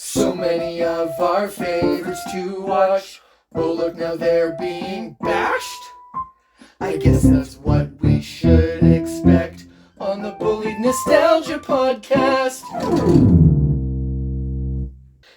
So many of our favorites to watch. Oh look, now they're being bashed. I guess that's what we should expect on the Bullied Nostalgia podcast.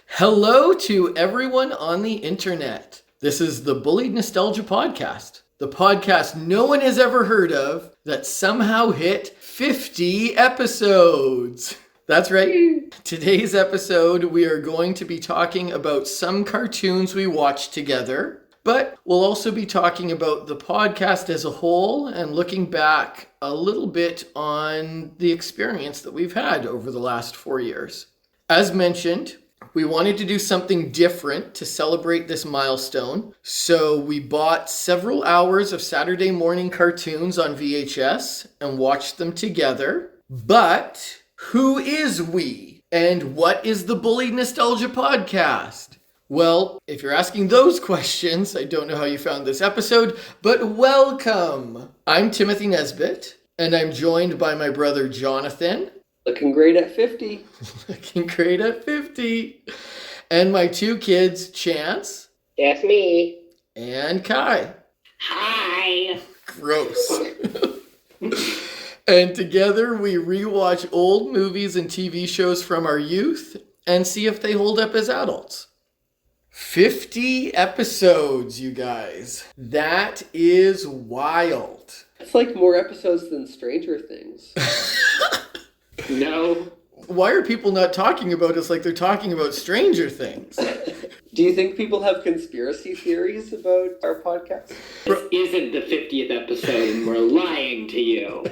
Hello to everyone on the internet. This is the Bullied Nostalgia podcast. The podcast no one has ever heard of that somehow hit 50 episodes. That's right. Today's episode, we are going to be talking about some cartoons we watched together, but we'll also be talking about the podcast as a whole and looking back a little bit on the experience that we've had over the last 4 years. As mentioned, we wanted to do something different to celebrate this milestone, so we bought several hours of Saturday morning cartoons on VHS and watched them together. But who is we? And what is the Bullied Nostalgia podcast? Well, if you're asking those questions, I don't know how you found this episode, but welcome! I'm Timothy Nesbitt, and I'm joined by my brother Jonathan. Looking great at 50. Looking great at 50. And my two kids, Chance. That's me. And Kai. Hi. Gross. And together we rewatch old movies and TV shows from our youth and see if they hold up as adults. 50 episodes, you guys. That is wild. It's like more episodes than Stranger Things. No. Why are people not talking about us like they're talking about Stranger Things? Do you think people have conspiracy theories about our podcast? This isn't the 50th episode and we're lying to you.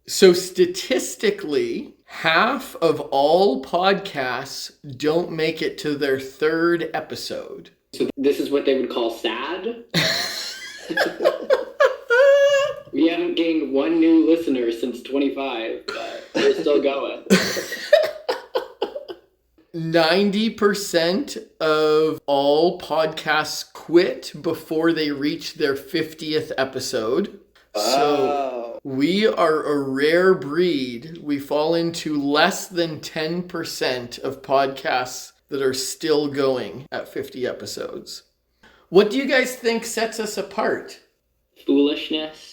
So statistically, half of all podcasts don't make it to their third episode. So this is what they would call sad? We haven't gained one new listener since 25, but we're still going. 90% of all podcasts quit before they reach their 50th episode. So we are a rare breed. We fall into less than 10% of podcasts that are still going at 50 episodes. What do you guys think sets us apart? Foolishness.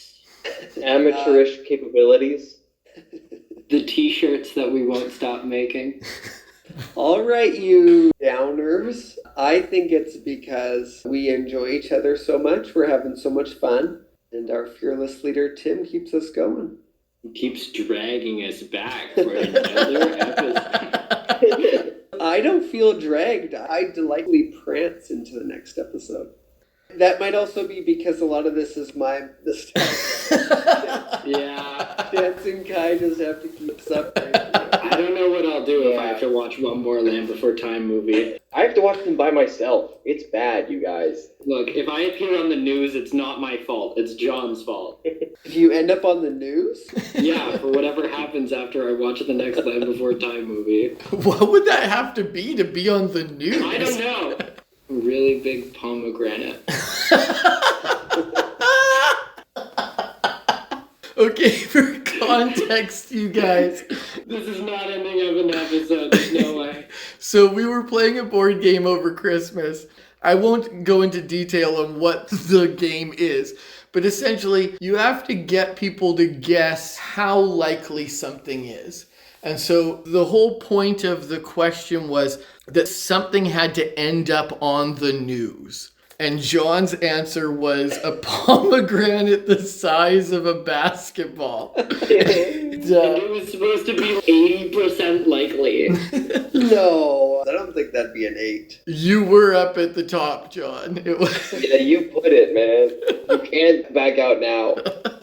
Amateurish capabilities. The t-shirts that we won't stop making. All right, you downers. I think it's because we enjoy each other so much. We're having so much fun. And our fearless leader, Tim, keeps us going. He keeps dragging us back for another episode. I don't feel dragged. I delightfully prance into the next episode. That might also be because a lot of this is my nostalgia. Yeah. Dancing Kai just have to keep suffering. I don't know what I'll do if I have to watch one more Land Before Time movie. I have to watch them by myself. It's bad, you guys. Look, if I appear on the news, it's not my fault. It's John's fault. If you end up on the news? Yeah, for whatever happens after I watch the next Land Before Time movie. What would that have to be on the news? I don't know. Really big pomegranate. Okay, for context, you guys. This is not ending of an episode. There's no way. So we were playing a board game over Christmas. I won't go into detail on what the game is, but essentially you have to get people to guess how likely something is. And so the whole point of the question was that something had to end up on the news. And John's answer was a pomegranate the size of a basketball. And it was supposed to be 80% likely. No, I don't think that'd be an 8. You were up at the top, John. It was. Yeah, you put it, man. You can't back out now.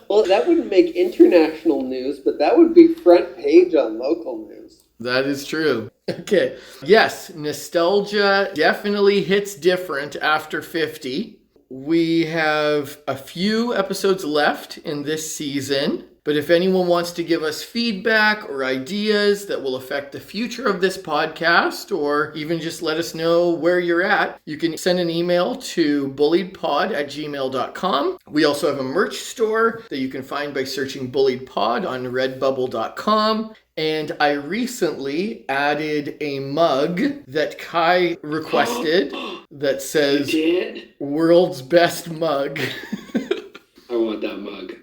Well, that wouldn't make international news, but that would be front page on local news. That is true. Okay. Yes, nostalgia definitely hits different after 50. We have a few episodes left in this season, But if anyone wants to give us feedback or ideas that will affect the future of this podcast, or even just let us know where you're at, you can send an email to bulliedpod@gmail.com. We also have a merch store that you can find by searching Bullied Pod on redbubble.com. And I recently added a mug that Kai requested that says World's Best Mug. I want that mug.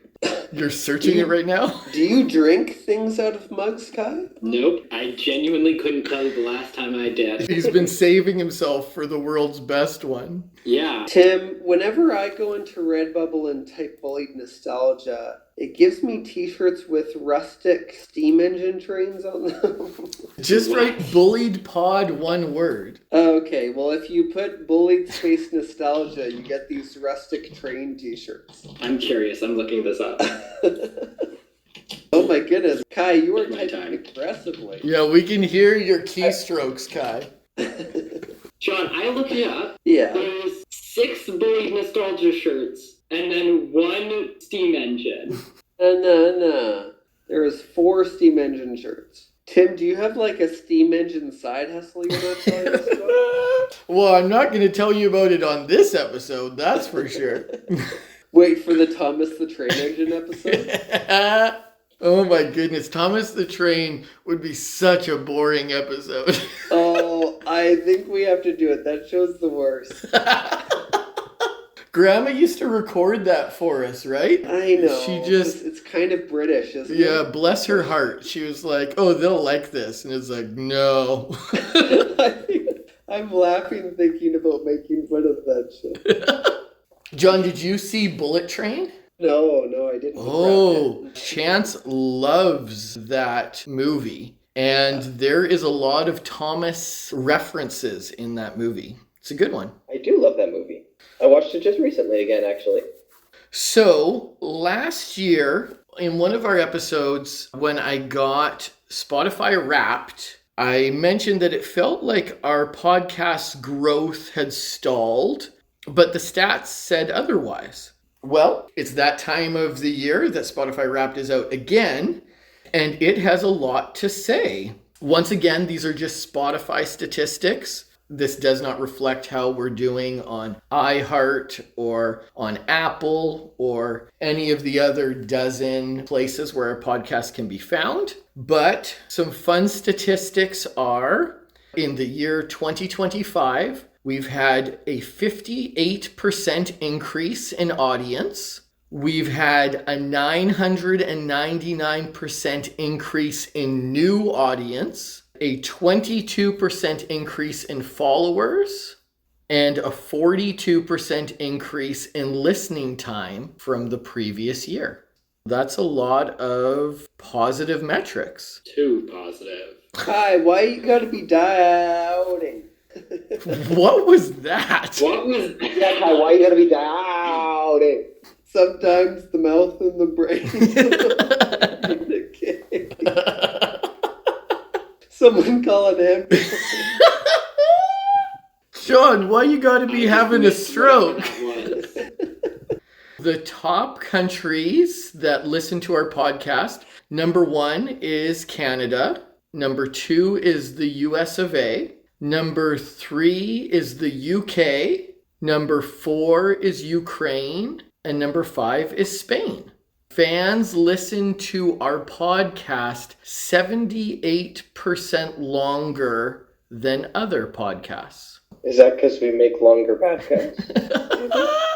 You're searching it right now? Do you drink things out of mugs, Kai? Nope. I genuinely couldn't tell you the last time I did. He's been saving himself for the world's best one. Yeah. Tim, whenever I go into Redbubble and type Bullied Nostalgia, it gives me t-shirts with rustic steam engine trains on them. Just write Bullied Pod, one word. Okay, well if you put Bullied Space Nostalgia, you get these rustic train t-shirts. I'm curious. I'm looking this up. Oh my goodness. Kai, you are My typing time. aggressively. Yeah, we can hear your keystrokes, Kai. Sean, I looked it up. Yeah. There's 6 Bullied Nostalgia shirts and then 1 steam engine. No. There is 4 steam engine shirts. Tim, do you have like a steam engine side hustle you're not telling us about? Well, I'm not going to tell you about it on this episode, that's for sure. Wait for the Thomas the Train Engine episode? Oh my goodness, Thomas the Train would be such a boring episode. Oh, I think we have to do it. That show's the worst. Grandma used to record that for us, right? I know. She just... It's kind of British, isn't Yeah, it? bless her heart. She was like, oh, they'll like this. And it's like, no. I'm laughing thinking about making fun of that shit. John, did you see Bullet Train? No, I didn't. Oh, Chance loves that movie. And there is a lot of Thomas references in that movie. It's a good one. I do love that movie. I watched it just recently again, actually. So, last year, in one of our episodes, when I got Spotify Wrapped, I mentioned that it felt like our podcast's growth had stalled, but the stats said otherwise. Well, it's that time of the year that Spotify Wrapped is out again, and it has a lot to say. Once again, these are just Spotify statistics. This does not reflect how we're doing on iHeart or on Apple or any of the other dozen places where our podcast can be found. But some fun statistics are, in the year 2025, we've had a 58% increase in audience. We've had a 999% increase in new audience, a 22% increase in followers, and a 42% increase in listening time from the previous year. That's a lot of positive metrics. Too positive. Hi, why you gotta be doubting? What was that? What was Yeah, Kai, why you gotta be doubting? Sometimes the mouth and the brain communicate. Someone call an ambulance. John, why you gotta be having a stroke? That The top countries that listen to our podcast, number 1 is Canada. Number 2 is the US of A. Number 3 is the UK. Number 4 is Ukraine. And number 5 is Spain. Fans listen to our podcast 78% longer than other podcasts. Is that because we make longer podcasts?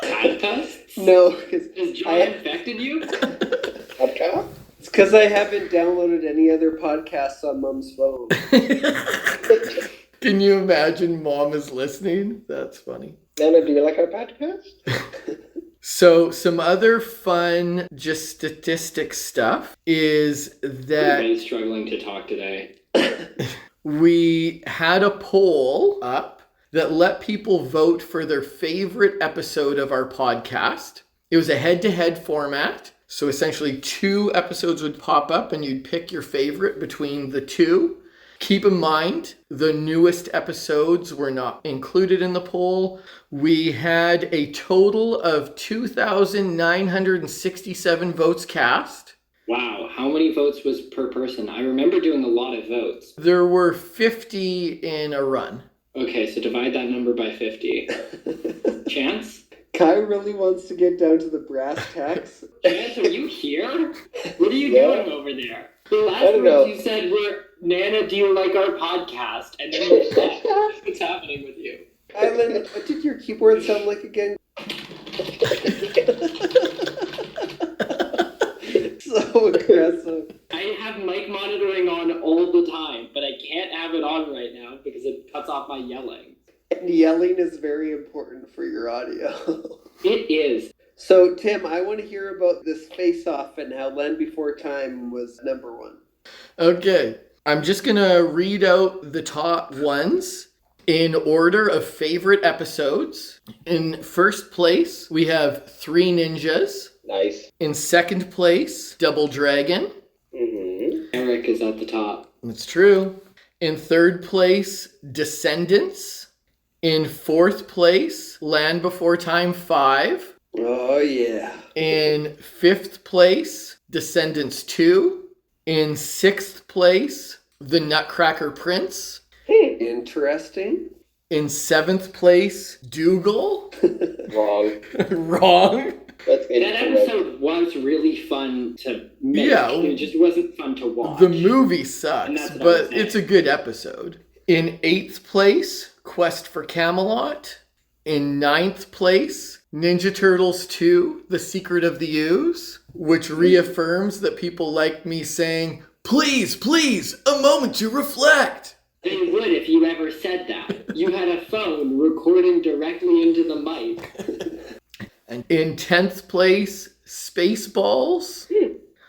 Podcasts? No, because Has John infected you? Podcast? it's because I haven't downloaded any other podcasts on Mom's phone. Can you imagine Mom is listening? That's funny. Nana, do you like our podcast? So some other fun, just statistic stuff is that Everybody's struggling to talk today. we had a poll up that let people vote for their favorite episode of our podcast. It was a head-to-head format. So essentially 2 episodes would pop up and you'd pick your favorite between the 2. Keep in mind, the newest episodes were not included in the poll. We had a total of 2,967 votes cast. Wow, how many votes was per person? I remember doing a lot of votes. There were 50 in a run. Okay, so divide that number by 50. Chance? Kai really wants to get down to the brass tacks. Chance, are you here? What are you Yeah. doing over there? The last I don't know. words you said were, Nana, do you like our podcast? And then you left. What's happening with you? Kylan, what did your keyboard sound like again? So aggressive. I have mic monitoring on all the time, but I can't have it on right now because it cuts off my yelling. And yelling is very important for your audio. It is. So, Tim, I want to hear about this face-off and how Land Before Time was number one. Okay, I'm just gonna read out the top ones in order of favorite episodes. In first place, we have Three Ninjas. Nice. In second place, Double Dragon. Mm-hmm. Eric is at the top. That's true. In third place, Descendants. In fourth place, Land Before Time 5. Oh, yeah. In fifth place, Descendants 2. In sixth place, The Nutcracker Prince. Interesting. In seventh place, Dougal. Wrong. Wrong. That's That incorrect. episode was really fun to make. Yeah. It just wasn't fun to watch. The movie And sucks, that's what but I'm saying. it's a good episode. In eighth place, Quest for Camelot. In ninth place, Ninja Turtles 2, The Secret of the Ooze, which reaffirms that people like me saying, please, please, a moment to reflect. They would if you ever said that. You had a phone recording directly into the mic. And in 10th place, Spaceballs.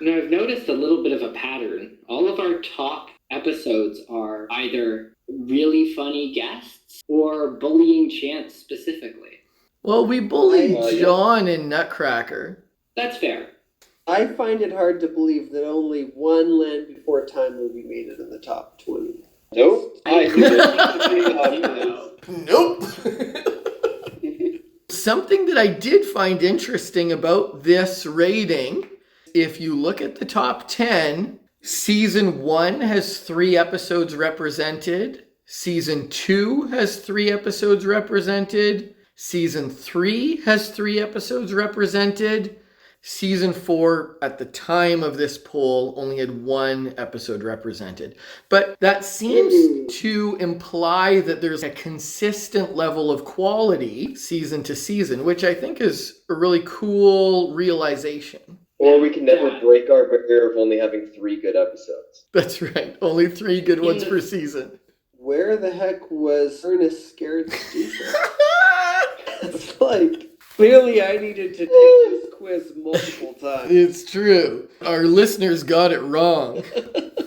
Now, I've noticed a little bit of a pattern. All of our top episodes are either really funny guests or bullying Chance specifically. Well, we bullied Yeah. John in Nutcracker. That's fair. I find it hard to believe that only one Land Before Time movie made it in the top 20. Nope. I Nope. Something that I did find interesting about this rating, if you look at the top 10, season 1 has 3 episodes represented. Season 2 has 3 episodes represented. Season 3 has 3 episodes represented. Season 4, at the time of this poll, only had 1 episode represented. But that seems to imply that there's a consistent level of quality season to season, which I think is a really cool realization. Or we can never Yeah. break our barrier of only having 3 good episodes. That's right. Only 3 good ones per season. Where the heck was Ernest Scared Stupid? It's like, clearly I needed to take this quiz multiple times. It's true. Our listeners got it wrong.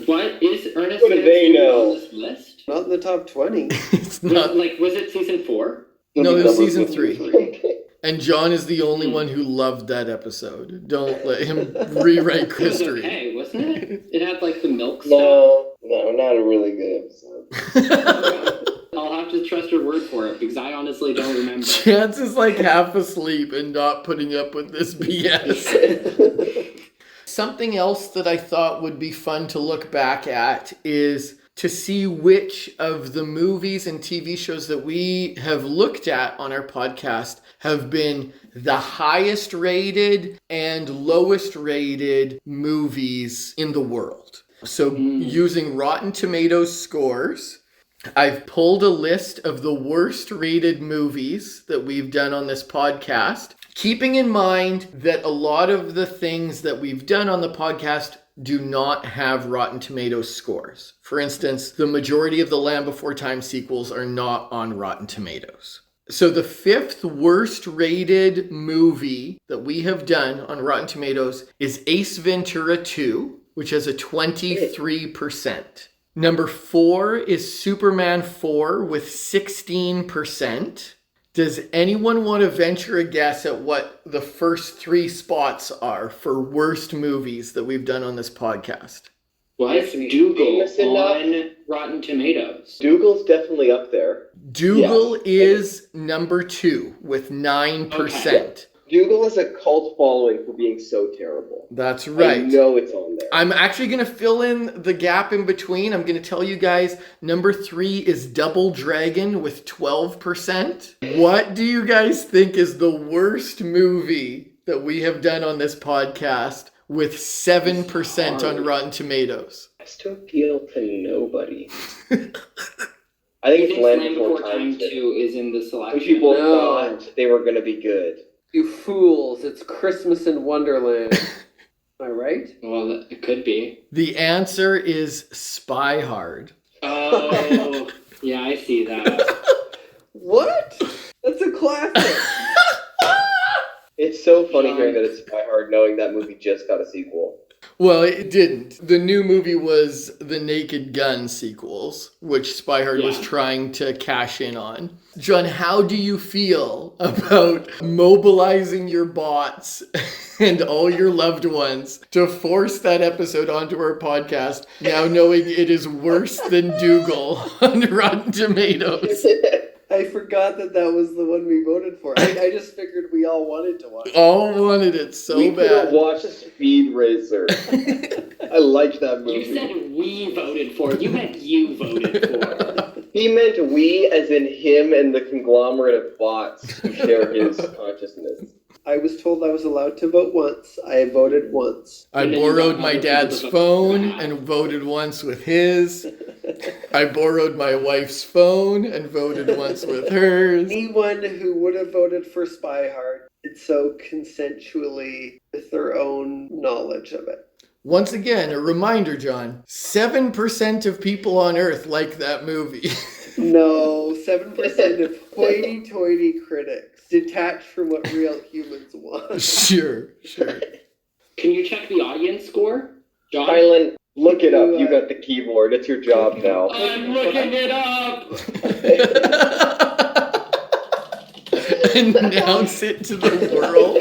What is Ernest What do they Scared know? on this list? Not in the top 20. It's not. Was it season 4? No, it was Number season 53. 3. And John is the only one who loved that episode. Don't let him rewrite It was history. okay, wasn't it? It had like the milk stuff. No, not a really good episode. I'll have to trust your word for it because I honestly don't remember. Chance is like half asleep and not putting up with this BS. Something else that I thought would be fun to look back at is to see which of the movies and TV shows that we have looked at on our podcast have been the highest rated and lowest rated movies in the world. So using Rotten Tomatoes scores, I've pulled a list of the worst rated movies that we've done on this podcast, keeping in mind that a lot of the things that we've done on the podcast do not have Rotten Tomatoes scores. For instance, the majority of the Land Before Time sequels are not on Rotten Tomatoes. So the 5th worst rated movie that we have done on Rotten Tomatoes is Ace Ventura 2, which has a 23%. Number 4 is Superman 4 with 16%. Does anyone want to venture a guess at what the first 3 spots are for worst movies that we've done on this podcast? Was Famous Dougal enough? on Rotten Tomatoes? Dougal's definitely up there. Dougal is number 2 with 9%. Dougal has a cult following for being so terrible. That's right. I know it's on there. I'm actually going to fill in the gap in between. I'm going to tell you guys, number 3 is Double Dragon with 12%. What do you guys think is the worst movie that we have done on this podcast with 7% on Rotten Tomatoes? Has to appeal to nobody. I think it's Land Before Time 2 is in the selection. People thought they were going to be good. You fools, it's Christmas in Wonderland. Am I right? Well, it could be. The answer is Spy Hard. Oh, yeah, I see that. What? That's a classic. It's so funny hearing that it's Spy Hard, knowing that movie just got a sequel. Well, it didn't. The new movie was the Naked Gun sequels, which Spy Hard was trying to cash in on. John, how do you feel about mobilizing your bots and all your loved ones to force that episode onto our podcast, now knowing it is worse than Dougal on Rotten Tomatoes? I forgot that was the one we voted for. I just figured we all wanted to watch it. All wanted it so we bad. We watched Speed Racer. I liked that movie. You said we voted for it. You meant you voted for. He meant we as in him and the conglomerate of bots who share his consciousness. I was told I was allowed to vote once. I voted once. I borrowed my dad's phone and voted once with his. I borrowed my wife's phone and voted once with hers. Anyone who would have voted for Spy Hard did so consensually with their own knowledge of it. Once again, a reminder, John, 7% of people on Earth like that movie. No, 7% of hoity-toity critics, detached from what real humans want. Sure. Can you check the audience score, John? Kylan, look it up. You got the keyboard. It's your job now. I'm looking it up! Announce it to the world.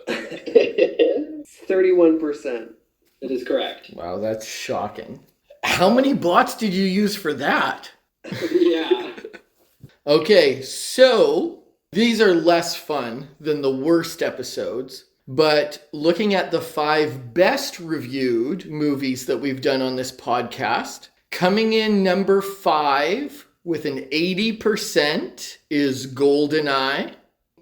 It's 31%. That is correct. Wow, that's shocking. How many bots did you use for that? Yeah. Okay, so these are less fun than the worst episodes, but looking at the 5 best reviewed movies that we've done on this podcast, coming in number 5 with an 80% is GoldenEye.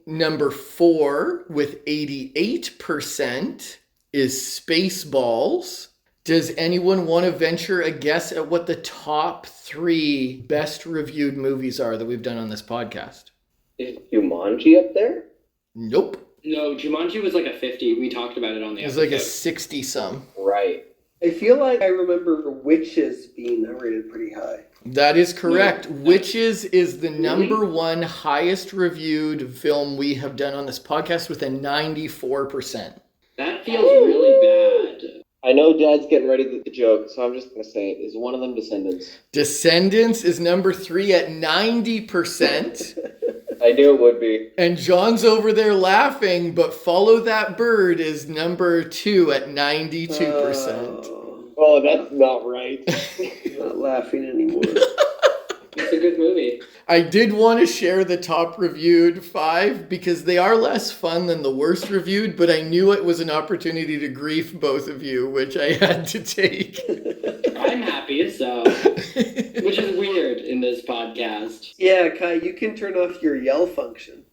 Number 4 with 88% is Spaceballs. Does anyone want to venture a guess at what the top 3 best reviewed movies are that we've done on this podcast? Is Jumanji up there? Nope. No, Jumanji was like a 50. We talked about it on the episode. It was like a 60-some. Right. I feel like I remember Witches being rated pretty high. That is correct. Yeah. Witches is the number 1 highest reviewed film we have done on this podcast with a 94%. That feels really bad. I know Dad's getting ready with the joke, so I'm just going to say it. Is one of them Descendants? Descendants is number 3 at 90%. I knew it would be. And John's over there laughing, but Follow That Bird is number 2 at 92%. Oh, that's not right. I'm not laughing anymore. It's a good movie. I did want to share the top reviewed 5 because they are less fun than the worst reviewed, but I knew it was an opportunity to grief both of you, which I had to take. I'm happy, so. Which is weird in this podcast. Yeah, Kai, you can turn off your yell function.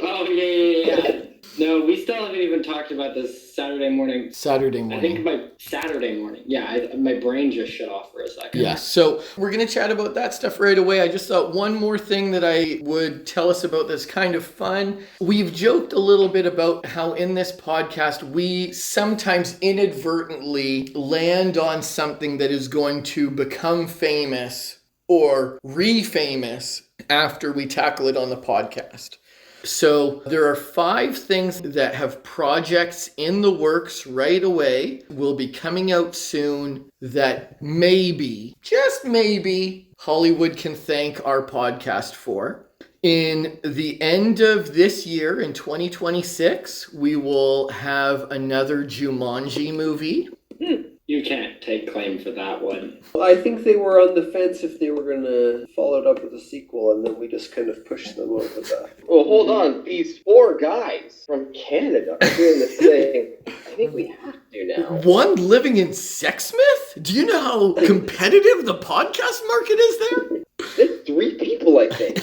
Oh, yeah. No, we still haven't even talked about this Saturday morning. I think my Saturday morning. Yeah, my brain just shut off for a second. Yeah, so we're going to chat about that stuff right away. I just thought one more thing that I would tell us about that's kind of fun. We've joked a little bit about how in this podcast, we sometimes inadvertently land on something that is going to become famous or re-famous after we tackle it on the podcast. So there are 5 things that have projects in the works right away, will be coming out soon, that maybe, just maybe, Hollywood can thank our podcast for. In the end of this year, in 2026, we will have another Jumanji movie. You can't take claim for that one. I think they were on the fence if they were going to follow it up with a sequel, and then we just kind of pushed them over the... Well, hold on. These 4 guys from Canada are doing this thing. I think we have to now. One living in Sexsmith? Do you know how competitive the podcast market is there? It's 3 people, I think.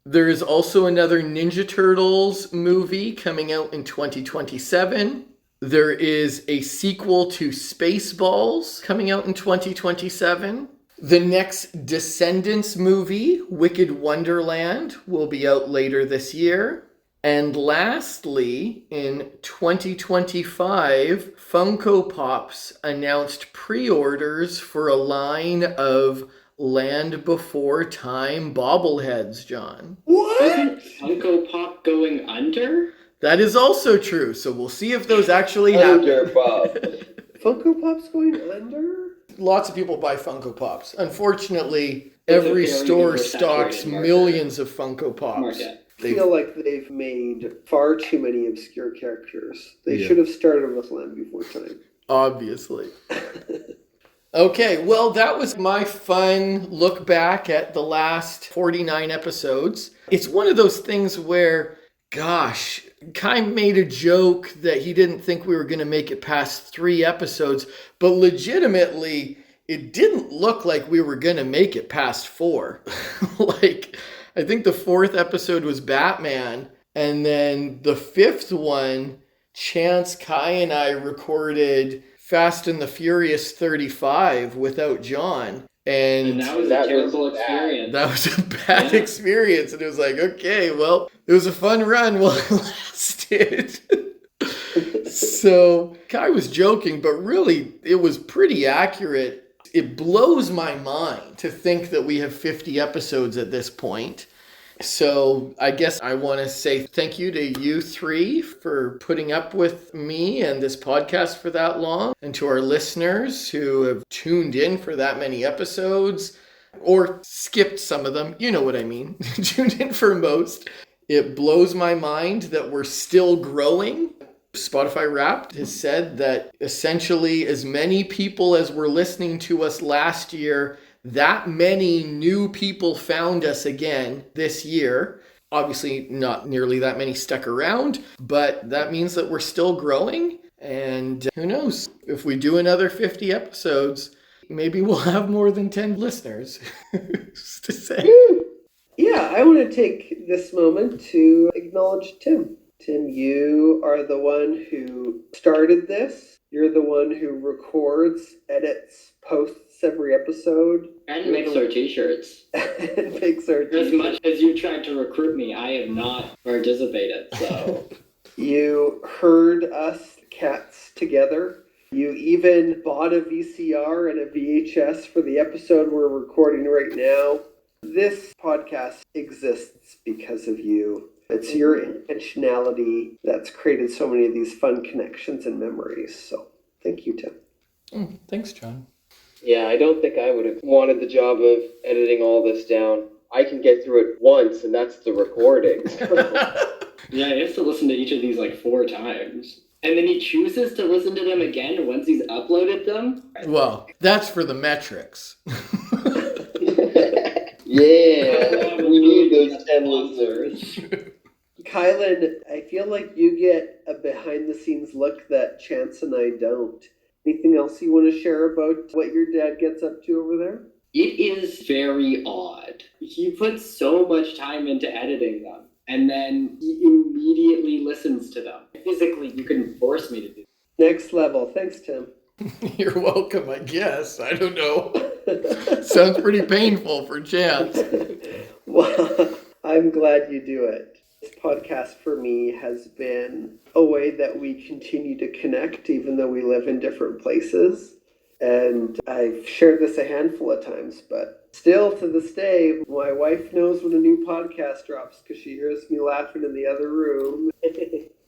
There is also another Ninja Turtles movie coming out in 2027. There is a sequel to Spaceballs coming out in 2027. The next Descendants movie, Wicked Wonderland, will be out later this year. And lastly, in 2025, Funko Pops announced pre-orders for a line of Land Before Time bobbleheads, John. What? Isn't Funko Pop going under? That is also true, so we'll see if those actually happen. Under, Bob. Funko Pop's going under? Lots of people buy Funko Pops. Unfortunately, It's a every very store oversaturated stocks market. millions of Funko Pops. Market. I feel like they've made far too many obscure characters. They Yeah. should have started with Land Before Time. Obviously. Okay, well, that was my fun look back at the last 49 episodes. It's one of those things where, gosh, Kai made a joke that he didn't think we were going to make it past 3 episodes, but legitimately, it didn't look like we were going to make it past 4. Like, I think the 4th episode was Batman, and then the 5th one, Chance, Kai, and I recorded Fast and the Furious 35 without John. And that was a terrible experience. That was a bad experience. And it was like, okay, well, it was a fun run while it lasted. So Kai was joking, but really it was pretty accurate. It blows my mind to think that we have 50 episodes at this point. So I guess I want to say thank you to you 3 for putting up with me and this podcast for that long, and to our listeners who have tuned in for that many episodes or skipped some of them. You know what I mean. Tuned in for most. It blows my mind that we're still growing. Spotify Wrapped has said that essentially as many people as were listening to us last year, that many new people found us again this year. Obviously, not nearly that many stuck around, but that means that we're still growing. And who knows, if we do another 50 episodes, maybe we'll have more than 10 listeners. Who's to say? Yeah, I want to take this moment to acknowledge Tim. Tim, you are the one who started this. You're the one who records, edits, posts every episode. And makes our t-shirts. And makes our As much as you tried to recruit me, I have not participated, so... You heard us cats together. You even bought a VCR and a VHS for the episode we're recording right now. This podcast exists because of you. It's your intentionality that's created so many of these fun connections and memories. So thank you, Tim. Thanks, John. Yeah, I don't think I would have wanted the job of editing all this down. I can get through it once, and that's the recording. Yeah, he has to listen to each of these like 4 times. And then he chooses to listen to them again once he's uploaded them? Well, that's for the metrics. Yeah, we need those 10 listeners. Kylan, I feel like you get a behind-the-scenes look that Chance and I don't. Anything else you want to share about what your dad gets up to over there? It is very odd. He puts so much time into editing them, and then he immediately listens to them. Physically, you couldn't force me to do that. Next level. Thanks, Tim. You're welcome, I guess. I don't know. Sounds pretty painful for Chance. Well, I'm glad you do it. This podcast for me has been a way that we continue to connect even though we live in different places. And I've shared this a handful of times, but still to this day, my wife knows when a new podcast drops because she hears me laughing in the other room.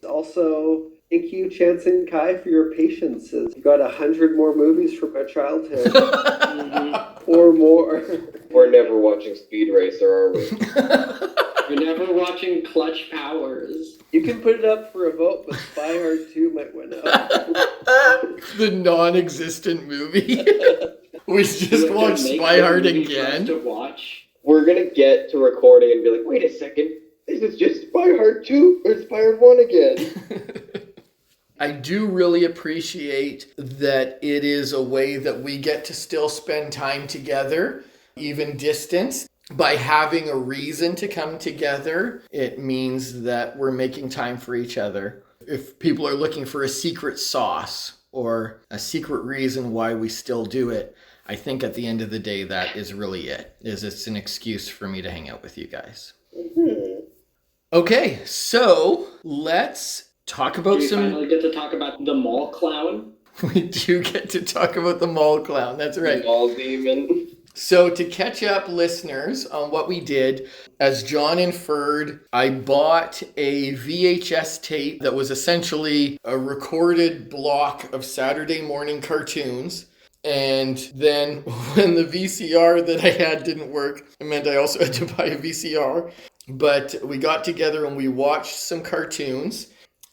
Also, thank you, Chance and Kai, for your patience. You've got 100 more movies from my childhood. Or more. We're never watching Speed Racer, are we? You're never watching Clutch Powers. You can put it up for a vote, but Spy Hard 2 might win out. the non-existent movie. We just watched Spy Hard again. To watch. We're gonna get to recording and be like, wait a second, this is just Spy Hard 2 or Spy Hard 1 again. I do really appreciate that it is a way that we get to still spend time together, even distance. By having a reason to come together, it means that we're making time for each other. If people are looking for a secret sauce or a secret reason why we still do it, I think at the end of the day, that is really it. It's an excuse for me to hang out with you guys. Mm-hmm. Okay, so let's talk about We finally get to talk about the mall clown. We do get to talk about the mall clown. That's right. Mall demon. So to catch up, listeners, on what we did, as John inferred, I bought a VHS tape that was essentially a recorded block of Saturday morning cartoons. And then when the VCR that I had didn't work, it meant I also had to buy a VCR. But we got together and we watched some cartoons.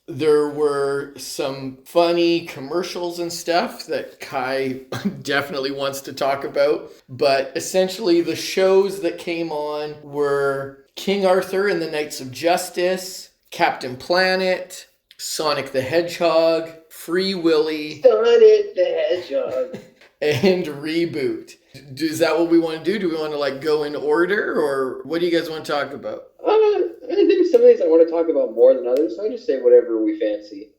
There were some funny commercials and stuff that Kai definitely wants to talk about. But essentially the shows that came on were King Arthur and the Knights of Justice, Captain Planet, Sonic the Hedgehog, Free Willy, Sonic the Hedgehog. and Reboot. Is that what we want to do? Do we want to go in order, or what do you guys want to talk about? I think some of these I want to talk about more than others, so I just say whatever we fancy.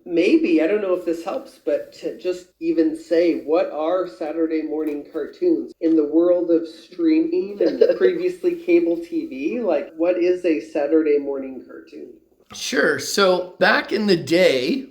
Maybe, I don't know if this helps, but to just even say, what are Saturday morning cartoons in the world of streaming and previously cable TV? What is a Saturday morning cartoon? Sure. So back in the day,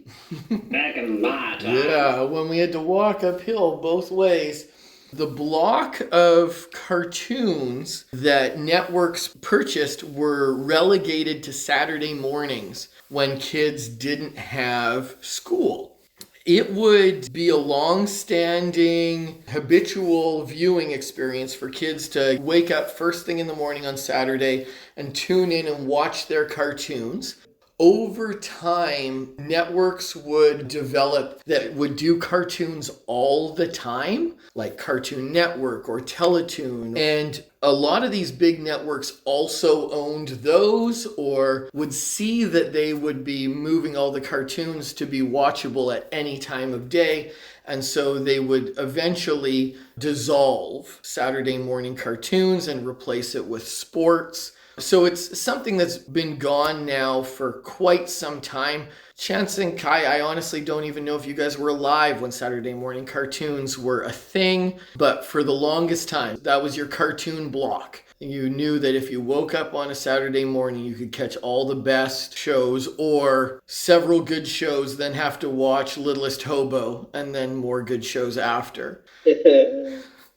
Back in my time. yeah, when we had to walk uphill both ways, the block of cartoons that networks purchased were relegated to Saturday mornings when kids didn't have school. It would be a long-standing, habitual viewing experience for kids to wake up first thing in the morning on Saturday and tune in and watch their cartoons. Over time, networks would develop that would do cartoons all the time, like Cartoon Network or Teletoon. And a lot of these big networks also owned those or would see that they would be moving all the cartoons to be watchable at any time of day. And so they would eventually dissolve Saturday morning cartoons and replace it with sports. So it's something that's been gone now for quite some time. Chance and Kai, I honestly don't even know if you guys were alive when Saturday morning cartoons were a thing, but for the longest time, that was your cartoon block. You knew that if you woke up on a Saturday morning, you could catch all the best shows or several good shows, then have to watch Littlest Hobo and then more good shows after.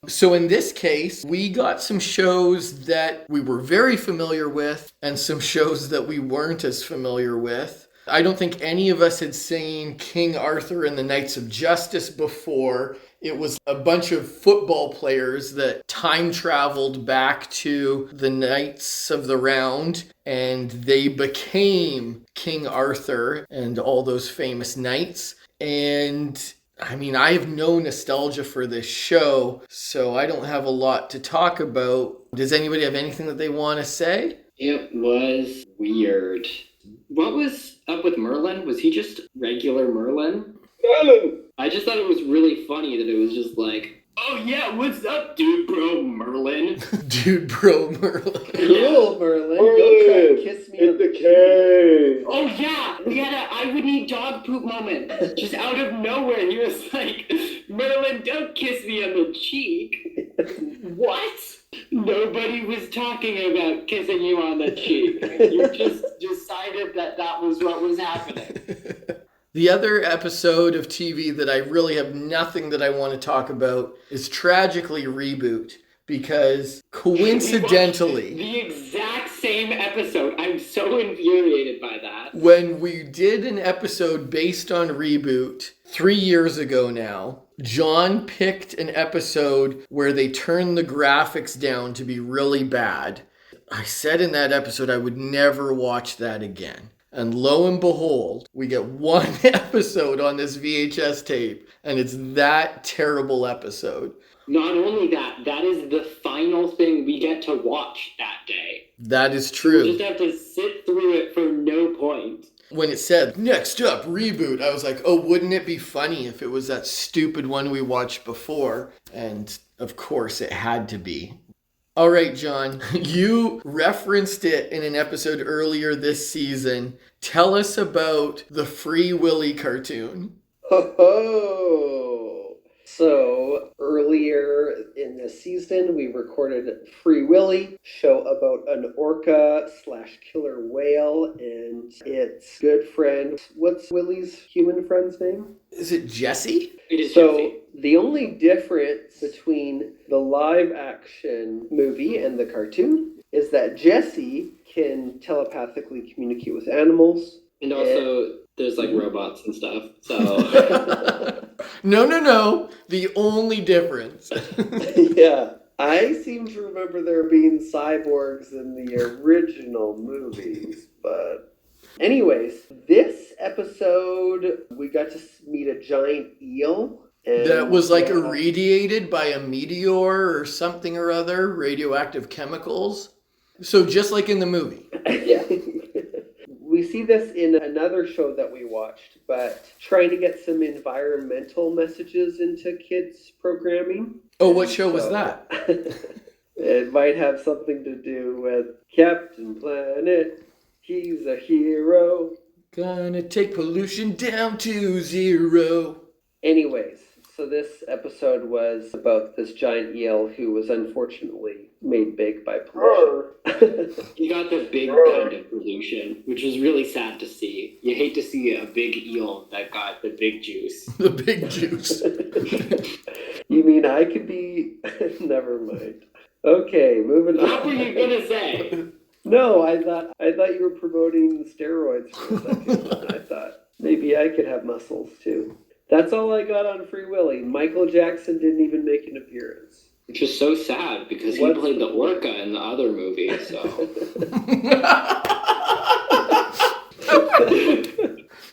So in this case, we got some shows that we were very familiar with and some shows that we weren't as familiar with. I don't think any of us had seen King Arthur and the Knights of Justice before. It was a bunch of football players that time traveled back to the Knights of the Round, and they became King Arthur and all those famous knights. And I mean, I have no nostalgia for this show, so I don't have a lot to talk about. Does anybody have anything that they want to say? It was weird. What was up with Merlin? Was he just regular Merlin? Merlin! I just thought it was really funny that it was just like, oh yeah, what's up, dude, bro, Merlin? Dude, bro, Merlin. Cool, Merlin. Don't try and kiss me. In the cave! Oh yeah, we had a I would eat dog poop moment. Just out of nowhere, he was like, Merlin, don't kiss me on the cheek. What? Nobody was talking about kissing you on the cheek. You just decided that was what was happening. The other episode of TV that I really have nothing that I want to talk about is tragically Reboot, because coincidentally, the exact same episode. I'm so infuriated by that. when we did an episode based on Reboot 3 years ago now, John picked an episode where they turned the graphics down to be really bad. I said in that episode I would never watch that again. And lo and behold, we get one episode on this VHS tape, and it's that terrible episode. Not only that, that is the final thing we get to watch that day. That is We true. just have to sit through it for no point. When it said, next up, reboot, I was like, oh, wouldn't it be funny if it was that stupid one we watched before? And of course, it had to be. All right, John, you referenced it in an episode earlier this season. Tell us about the Free Willy cartoon. Ho ho! So, earlier in this season, we recorded Free Willy, show about an orca / killer whale and its good friend. What's Willy's human friend's name? Is it Jesse? It is So, Jesse. the only difference between the live action movie and the cartoon is that Jesse can telepathically communicate with animals. And also, there's like robots and stuff. So No. The only difference. Yeah. I seem to remember there being cyborgs in the original movies, but anyways, this episode we got to meet a giant eel. And That was like irradiated by a meteor or something or other, radioactive chemicals. So just like in the movie. Yeah. We see this in another show that we watched, but trying to get some environmental messages into kids' programming. Oh, what show was that? It might have something to do with Captain Planet. He's a hero. Gonna take pollution down to 0. Anyways, so this episode was about this giant eel who was unfortunately made big by pollution. you got the big kind of pollution, which was really sad to see. You hate to see a big eel that got the big juice. The big juice. You mean I could be... Never mind. Okay, moving on. What were you gonna say? No, I thought you were promoting steroids for a second. I thought maybe I could have muscles too. That's all I got on Free Willy. Michael Jackson didn't even make an appearance. Which is so sad because he played the orca in the other movie, so.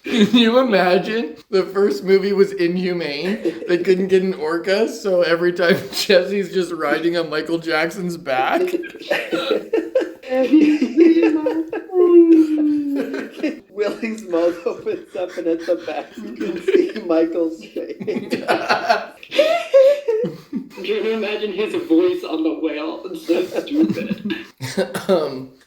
Can you imagine? The first movie was Inhumane. They couldn't get an orca, so every time Jesse's just riding on Michael Jackson's back. Willie's mouth opens up and at the back you can see Michael's face. Can you imagine his voice on the whale? It's so stupid.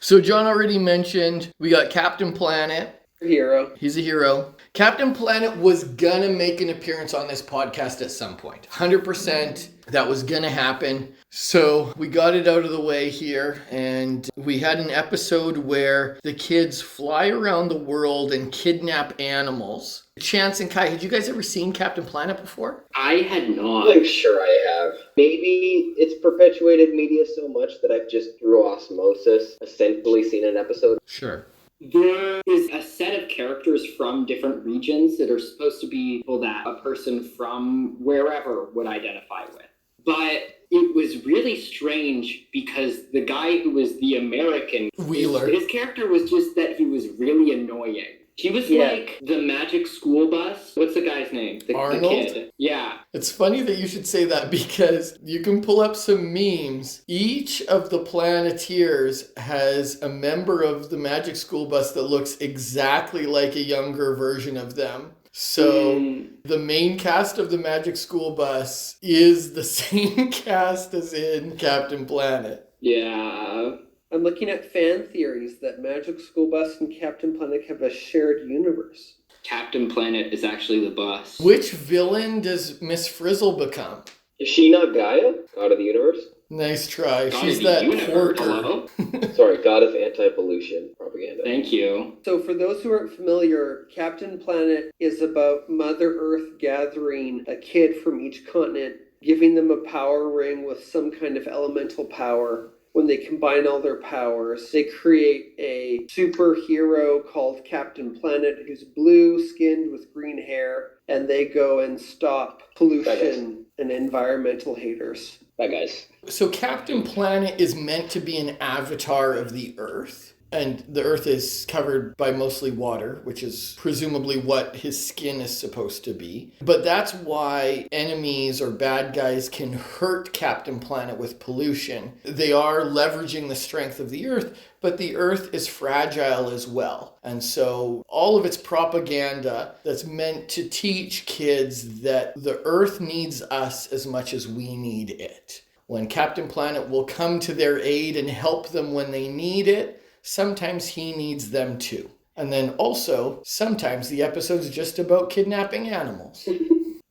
So John already mentioned we got Captain Planet. Hero. He's a hero. Captain Planet was gonna make an appearance on this podcast at some point. 100% that was gonna happen. So we got it out of the way here, and we had an episode where the kids fly around the world and kidnap animals. Chance and Kai, had you guys ever seen Captain Planet before? I had not. I'm sure I have. Maybe it's perpetuated media so much that I've just through osmosis essentially seen an episode. Sure. There is a set of characters from different regions that are supposed to be people that a person from wherever would identify with. But it was really strange because the guy who was the American, Wheeler. his character was just that he was really annoying. He was like the magic school bus. What's the guy's name? Arnold? The kid. Yeah. It's funny that you should say that because you can pull up some memes. Each of the Planeteers has a member of the Magic School Bus that looks exactly like a younger version of them. So the main cast of the Magic School Bus is the same cast as in Captain Planet. Yeah. I'm looking at fan theories that Magic School Bus and Captain Planet have a shared universe. Captain Planet is actually the bus. Which villain does Miss Frizzle become? Is she not Gaia? God of the universe? Nice try. God She's of the that universe, porker. hello? Sorry, God of anti-pollution propaganda. Thank you. So for those who aren't familiar, Captain Planet is about Mother Earth gathering a kid from each continent, giving them a power ring with some kind of elemental power. When they combine all their powers, they create a superhero called Captain Planet who's blue-skinned with green hair, and they go and stop pollution and environmental haters. Bye, guys. So Captain Planet is meant to be an avatar of the Earth. And the Earth is covered by mostly water, which is presumably what his skin is supposed to be. But that's why enemies or bad guys can hurt Captain Planet with pollution. They are leveraging the strength of the Earth, but the Earth is fragile as well. And so all of its propaganda that's meant to teach kids that the Earth needs us as much as we need it. When Captain Planet will come to their aid and help them when they need it, sometimes he needs them too. And then also, sometimes the episode's just about kidnapping animals.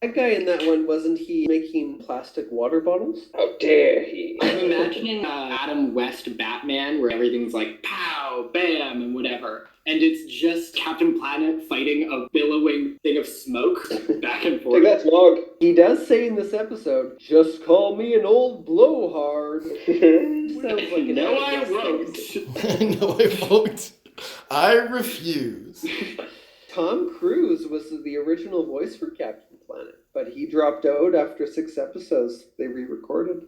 That guy in that one, wasn't he making plastic water bottles? How dare he? I'm imagining Adam West Batman, where everything's like pow, bam, and whatever. And it's just Captain Planet fighting a billowing thing of smoke back and forth. Take that, Smog. He does say in this episode, "Just call me an old blowhard." Sounds like an No, I Adam won't. West. No, I won't. I refuse. Tom Cruise was the original voice for Captain Planet, but he dropped out after 6 episodes. They re-recorded.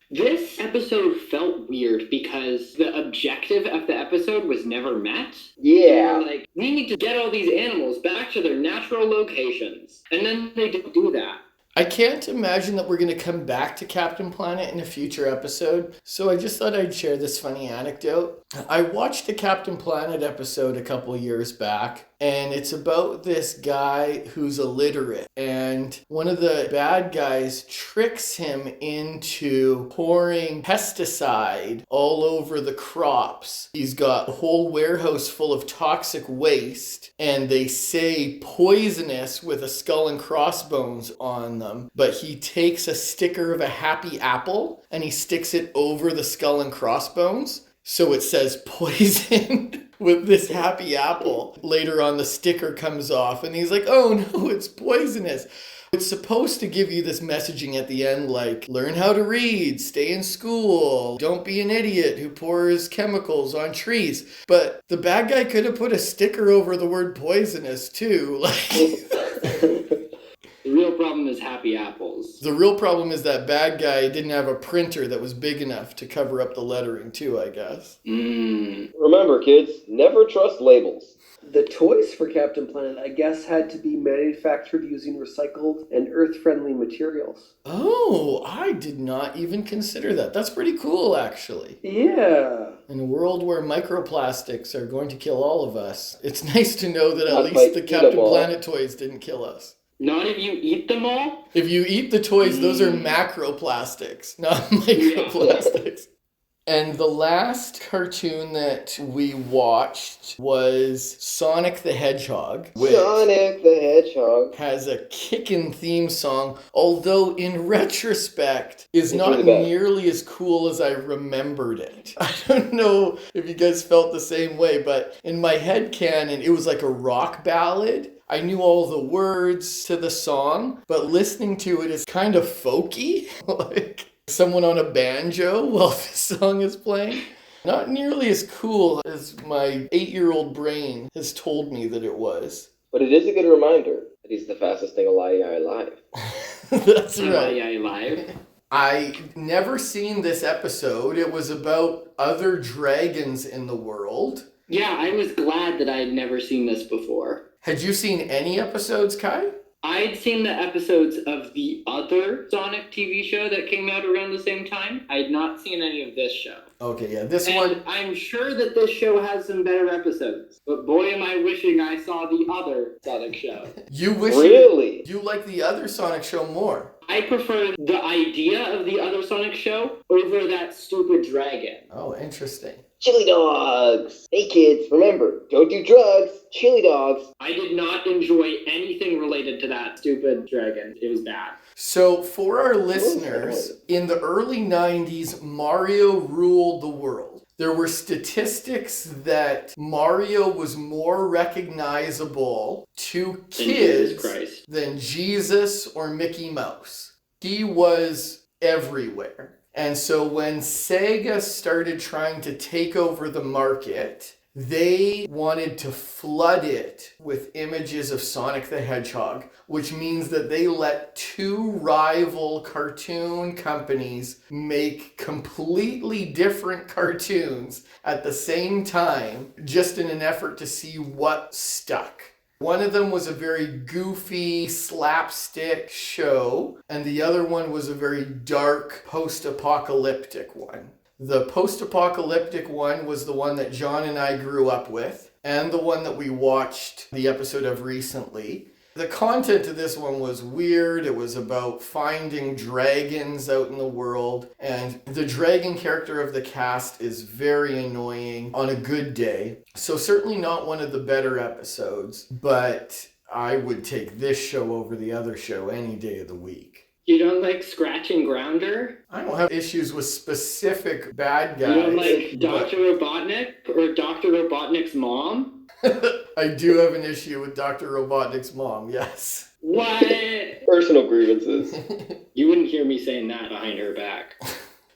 This episode felt weird because the objective of the episode was never met. Yeah. Like, we need to get all these animals back to their natural locations. And then they didn't do that. I can't imagine that we're going to come back to Captain Planet in a future episode, so I just thought I'd share this funny anecdote. I watched a Captain Planet episode a couple years back, and it's about this guy who's illiterate, and one of the bad guys tricks him into pouring pesticide all over the crops. He's got a whole warehouse full of toxic waste, and they say poisonous with a skull and crossbones on them, but he takes a sticker of a happy apple and he sticks it over the skull and crossbones. So it says poison with this happy apple. Later on, the sticker comes off and he's like, oh no, it's poisonous. It's supposed to give you this messaging at the end like, learn how to read, stay in school, don't be an idiot who pours chemicals on trees. But the bad guy could have put a sticker over the word poisonous too. The real problem is happy apples. The real problem is that bad guy didn't have a printer that was big enough to cover up the lettering too, I guess. Remember, kids, never trust labels. The toys for Captain Planet, I guess, had to be manufactured using recycled and earth-friendly materials. Oh, I did not even consider that. That's pretty cool, actually. Yeah. In a world where microplastics are going to kill all of us, it's nice to know that at Not least like the eat Captain 'em all. Planet toys didn't kill us. Not if you eat them all? If you eat the toys, those are macroplastics, not microplastics. And the last cartoon that we watched was Sonic the Hedgehog, which Sonic the Hedgehog has a kickin' theme song, although in retrospect is It's not really bad. nearly as cool as I remembered it. I don't know if you guys felt the same way, but in my head canon, it was like a rock ballad. I knew all the words to the song, but listening to it is kind of folky, like someone on a banjo while the song is playing. Not nearly as cool as my 8-year-old brain has told me that it was. But it is a good reminder that he's the fastest thing alive. That's right. Yeah, live. I never seen this episode. It was about other dragons in the world. Yeah, I was glad that I had never seen this before. Had you seen any episodes, Kai? I'd seen the episodes of the other Sonic TV show that came out around the same time. I had not seen any of this show. Okay, yeah, this And one... I'm sure that this show has some better episodes. But boy, am I wishing I saw the other Sonic show. You wish Really? you like the other Sonic show more. I prefer the idea of the other Sonic show over that stupid dragon. Oh, interesting. Chili dogs! Hey kids, remember, don't do drugs, chili dogs. I did not enjoy anything related to that stupid dragon. It was bad. So, for our listeners, in the early 90s, Mario ruled the world. There were statistics that Mario was more recognizable to kids than Jesus or Mickey Mouse. He was everywhere. And so when Sega started trying to take over the market, They wanted to flood it with images of Sonic the Hedgehog, which means that they let two rival cartoon companies make completely different cartoons at the same time, just in an effort to see what stuck. One of them was a very goofy slapstick show, and the other one was a very dark post-apocalyptic one. The post-apocalyptic one was the one that John and I grew up with, and the one that we watched the episode of recently. The content of this one was weird. It was about finding dragons out in the world, and the dragon character of the cast is very annoying on a good day. So certainly not one of the better episodes, but I would take this show over the other show any day of the week. You don't like Scratch and Grounder? I don't have issues with specific bad guys. You don't like Dr. Robotnik or Dr. Robotnik's mom? I do have an issue with Dr. Robotnik's mom, yes. What? Personal grievances. You wouldn't hear me saying that behind her back.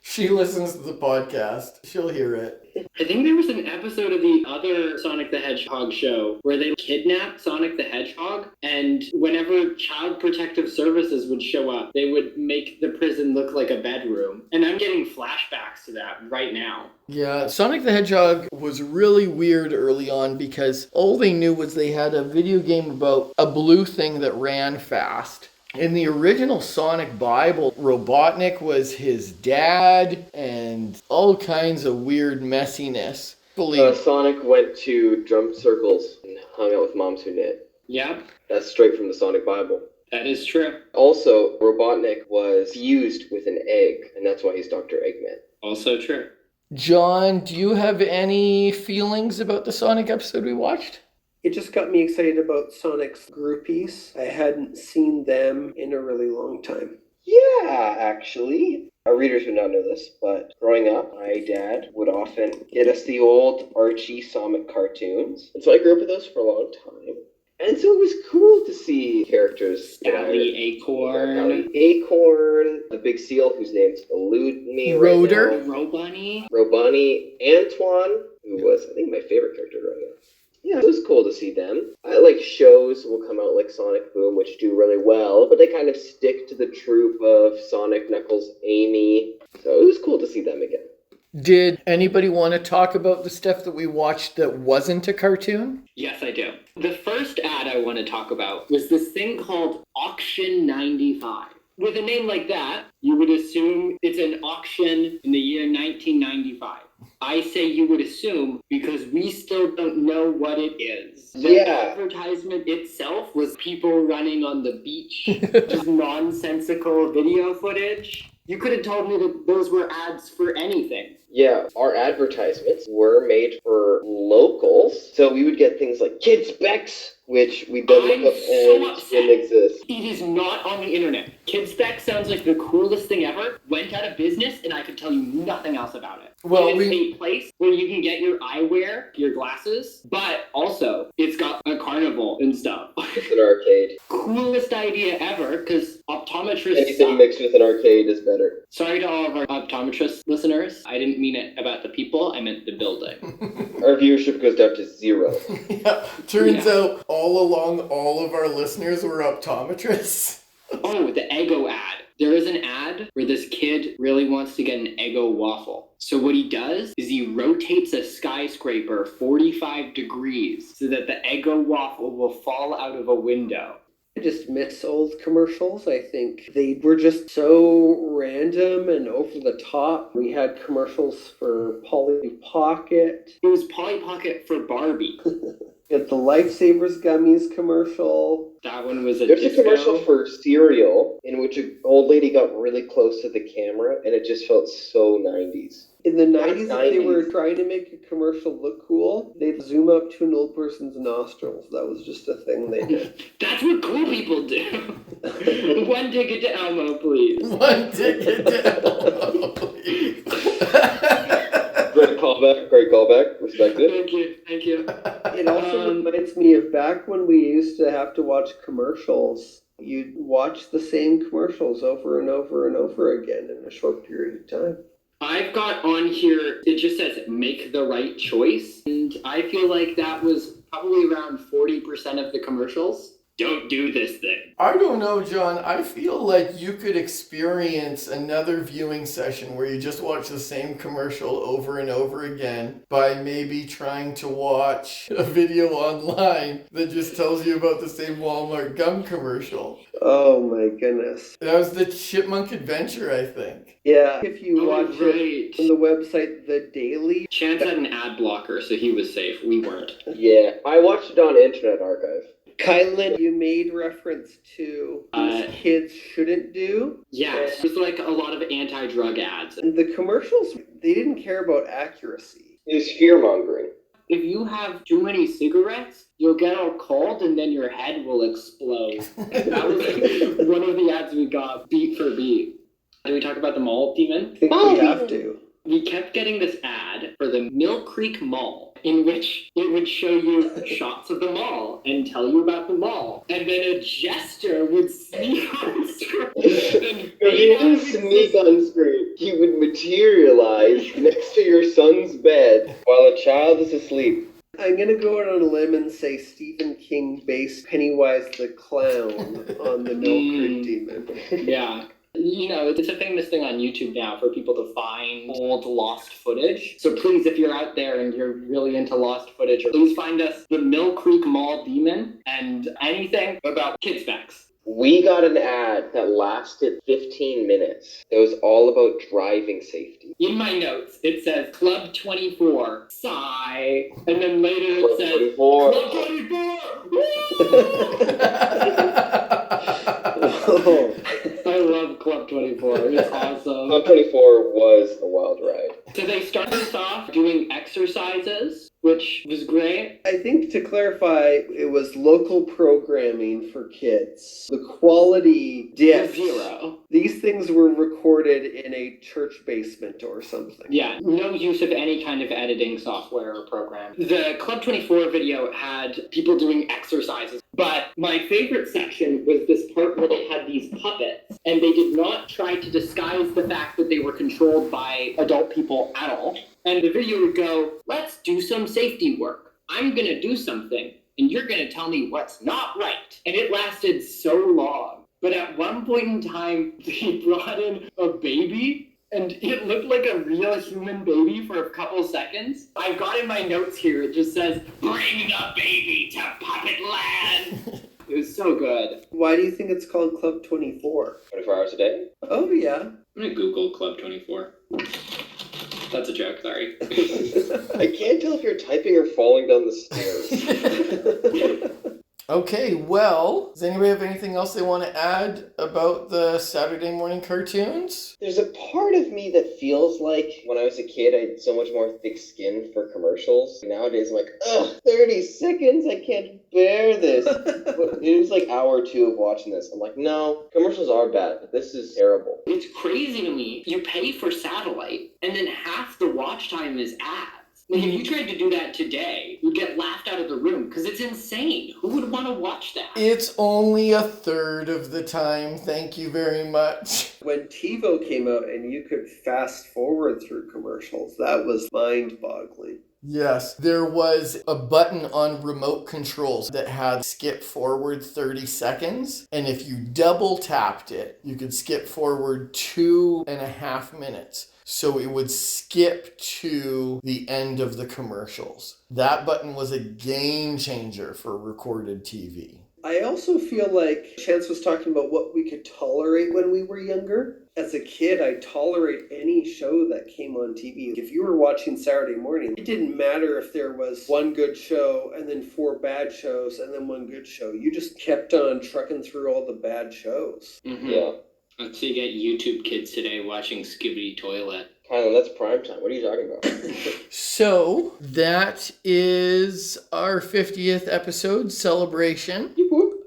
She listens to the podcast. She'll hear it. I think there was an episode of the other Sonic the Hedgehog show where they kidnapped Sonic the Hedgehog, and whenever Child Protective Services would show up, they would make the prison look like a bedroom. And I'm getting flashbacks to that right now. Yeah, Sonic the Hedgehog was really weird early on because all they knew was they had a video game about a blue thing that ran fast. In the original Sonic Bible, Robotnik was his dad and all kinds of weird messiness. Sonic went to drum circles and hung out with moms who knit. Yep. That's straight from the Sonic Bible. That is true. Also, Robotnik was fused with an egg, and that's why he's Dr. Eggman. Also true. John, do you have any feelings about the Sonic episode we watched? It just got me excited about Sonic's groupies. I hadn't seen them in a really long time. Yeah, actually. Our readers would not know this, but growing up, my dad would often get us the old Archie Sonic cartoons. And so I grew up with those for a long time. And so it was cool to see characters. Sally Acorn. Sally Acorn, the big seal whose names elude me Rotor. right now. Robunny. Robunny. Antoine, who was, I think, my favorite character growing up. Yeah, it was cool to see them. I like shows will come out like Sonic Boom, which do really well, but they kind of stick to the troop of Sonic, Knuckles, Amy. So it was cool to see them again. Did anybody want to talk about the stuff that we watched that wasn't a cartoon? Yes, I do. The first ad I want to talk about was this thing called Auction 95. With a name like that, you would assume it's an auction in the year 1995. I say you would assume because we still don't know what it is. The advertisement itself was people running on the beach, just nonsensical video footage. You could have told me that those were ads for anything. Yeah, our advertisements were made for locals, so we would get things like Kid Specs, which we don't look up and didn't exist. It is not on the internet. Kid Specs sounds like the coolest thing ever. Went out of business, and I could tell you nothing else about it. Well, it is a place where you can get your eyewear, your glasses, but also it's got a carnival and stuff. It's an arcade. Coolest idea ever, because optometrists Anything mixed with an arcade is better. Sorry to all of our optometrist listeners. I didn't mean it about the people. I meant the building. Our viewership goes down to 0. Yeah, turns out all along all of our listeners were optometrists. Oh, the Eggo ad. There is an ad where this kid really wants to get an Eggo waffle. So what he does is he rotates a skyscraper 45 degrees so that the Eggo waffle will fall out of a window. I just miss old commercials. I think they were just so random and over the top. We had commercials for Polly Pocket. It was Polly Pocket for Barbie. We had the Lifesavers Gummies commercial. That one was a There's disco. a commercial for cereal in which an old lady got really close to the camera and it just felt so 90s. In the 90s, if they were trying to make a commercial look cool, they'd zoom up to an old person's nostrils. That was just a thing they did. That's what cool people do. One ticket to Elmo, please. One ticket to Elmo, please. Great callback. Respect it. Thank you. It also reminds me of back when we used to have to watch commercials. You'd watch the same commercials over and over and over again in a short period of time. I've got on here, it just says make the right choice. And I feel like that was probably around 40% of the commercials. Don't do this thing. I don't know, John. I feel like you could experience another viewing session where you just watch the same commercial over and over again by maybe trying to watch a video online that just tells you about the same Walmart gum commercial. Oh my goodness. That was the Chipmunk Adventure, I think. Yeah, if you watch right. it on the website The Daily. Chance had an ad blocker, so he was safe. We weren't. Yeah, I watched it on Internet Archive. Kylan, you made reference to kids shouldn't do. Yes, it was like a lot of anti-drug ads. And the commercials, they didn't care about accuracy. It was fear-mongering. If you have too many cigarettes, you'll get all cold and then your head will explode. That was like one of the ads we got beat for beat. Did we talk about the mall demon? I think we have to. We kept getting this ad for the Mill Creek Mall, in which it would show you shots of the mall and tell you about the mall. And then a jester would sneak on screen. He didn't sneak on screen. He would materialize next to your son's bed while a child is asleep. I'm going to go out on a limb and say Stephen King based Pennywise the Clown on the Mill Creek Demon. Yeah. You know, it's a famous thing on YouTube now for people to find old lost footage. So please, if you're out there and you're really into lost footage, please find us the Mill Creek Mall Demon and anything about kids' facts. We got an ad that lasted 15 minutes. It was all about driving safety. In my notes, it says Club 24, sigh. And then later it says 24. Club 24! I love Club 24. It's awesome. Club 24 was a wild ride. So they started us off doing exercises, which was great. I think to clarify, it was local programming for kids. The quality dipped. Zero. These things were recorded in a church basement or something. Yeah, no use of any kind of editing software or program. The Club 24 video had people doing exercises, but my favorite section was this part where they had these puppets, and they did not try to disguise the fact that they were controlled by adult people at all. And the video would go, let's do some safety work. I'm going to do something, and you're going to tell me what's not right. And it lasted so long. But at one point in time, they brought in a baby, and it looked like a real human baby for a couple seconds. I've got in my notes here, it just says, bring the baby to Puppet Land. It was so good. Why do you think it's called Club 24? 24 hours a day? Oh, yeah. I'm going to Google Club 24. That's a joke, sorry. I can't tell if you're typing or falling down the stairs. Okay, well, does anybody have anything else they want to add about the Saturday morning cartoons? There's a part of me that feels like when I was a kid, I had so much more thick skin for commercials. Nowadays, I'm like, ugh, 30 seconds, I can't bear this. But it was like hour or two of watching this. I'm like, no, commercials are bad, but this is terrible. It's crazy to me. You pay for satellite, and then half the watch time is ads. Like, if you tried to do that today, you'd get laughed out of the room, because it's insane. Who would want to watch that? It's only a third of the time, thank you very much. When TiVo came out and you could fast forward through commercials, that was mind-boggling. Yes, there was a button on remote controls that had skip forward 30 seconds. And if you double tapped it, you could skip forward 2.5 minutes. So it would skip to the end of the commercials. That button was a game changer for recorded TV. I also feel like Chance was talking about what we could tolerate when we were younger. As a kid, I'd tolerate any show that came on TV. If you were watching Saturday morning, it didn't matter if there was one good show and then 4 bad shows and then one good show. You just kept on trucking through all the bad shows. Mm-hmm. Yeah. So you get YouTube kids today watching Skibbity Toilet. Kylan, that's prime time. What are you talking about? So that is our 50th episode celebration.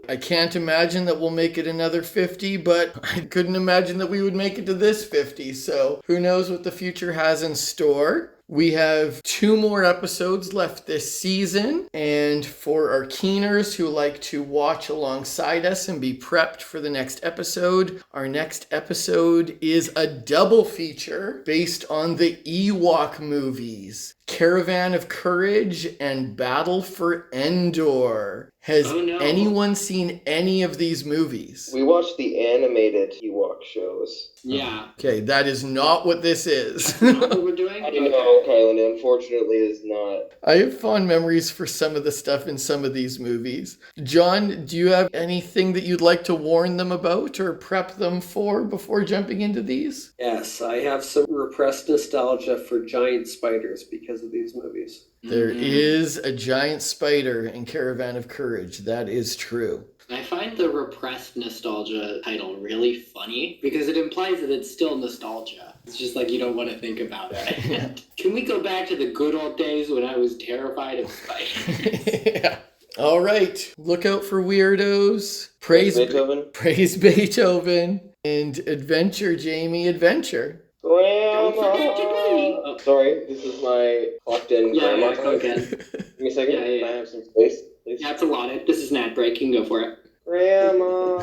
I can't imagine that we'll make it another 50, but I couldn't imagine that we would make it to this 50. So who knows what the future has in store. We have 2 more episodes left this season, and for our keeners who like to watch alongside us and be prepped for the next episode, our next episode is a double feature based on the Ewok movies, Caravan of Courage and Battle for Endor. Has anyone seen any of these movies? We watched the animated Ewok shows. Yeah. Okay, that is not what this is. That's not what we're doing? I know, Kylan, unfortunately is not. I have fond memories for some of the stuff in some of these movies. John, do you have anything that you'd like to warn them about or prep them for before jumping into these? Yes, I have some repressed nostalgia for giant spiders because of these movies. There is a giant spider in Caravan of Courage. That is true. I find the repressed nostalgia title really funny because it implies that it's still nostalgia. It's just like you don't want to think about it. Can we go back to the good old days when I was terrified of spiders? Yeah. All right. Look out for weirdos. Praise Beethoven. Praise Beethoven. And adventure, Jamie, adventure. Don't forget to breathe. Oh, sorry, this is my locked-in grandma time. Okay. Give me a second. Yeah. Can I have some space, please? Yeah, it's allotted. This is an ad break. You can go for it. Grandma!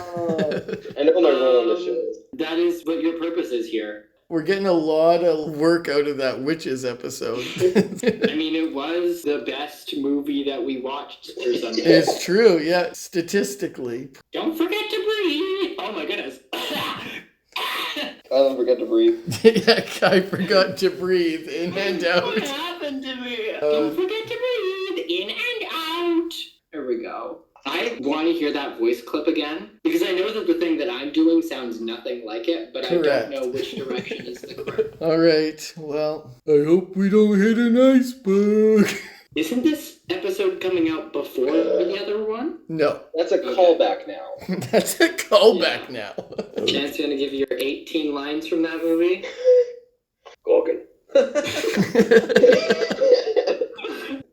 I know my role on the show. That is what your purpose is here. We're getting a lot of work out of that Witches episode. I mean, it was the best movie that we watched for Sunday. It's true, yeah, statistically. Don't forget to breathe. Oh my goodness. I don't forget to breathe. Yeah, I forgot to breathe in and out. What happened to me? Don't forget to breathe in and out. There we go. I want to hear that voice clip again because I know that the thing that I'm doing sounds nothing like it, but Correct. I don't know which direction is the correct. All right, well, I hope we don't hit an iceberg. Isn't this episode coming out before the other one? No. That's a callback now. That's a callback now. Chance, you want to give your 18 lines from that movie? Gorgon.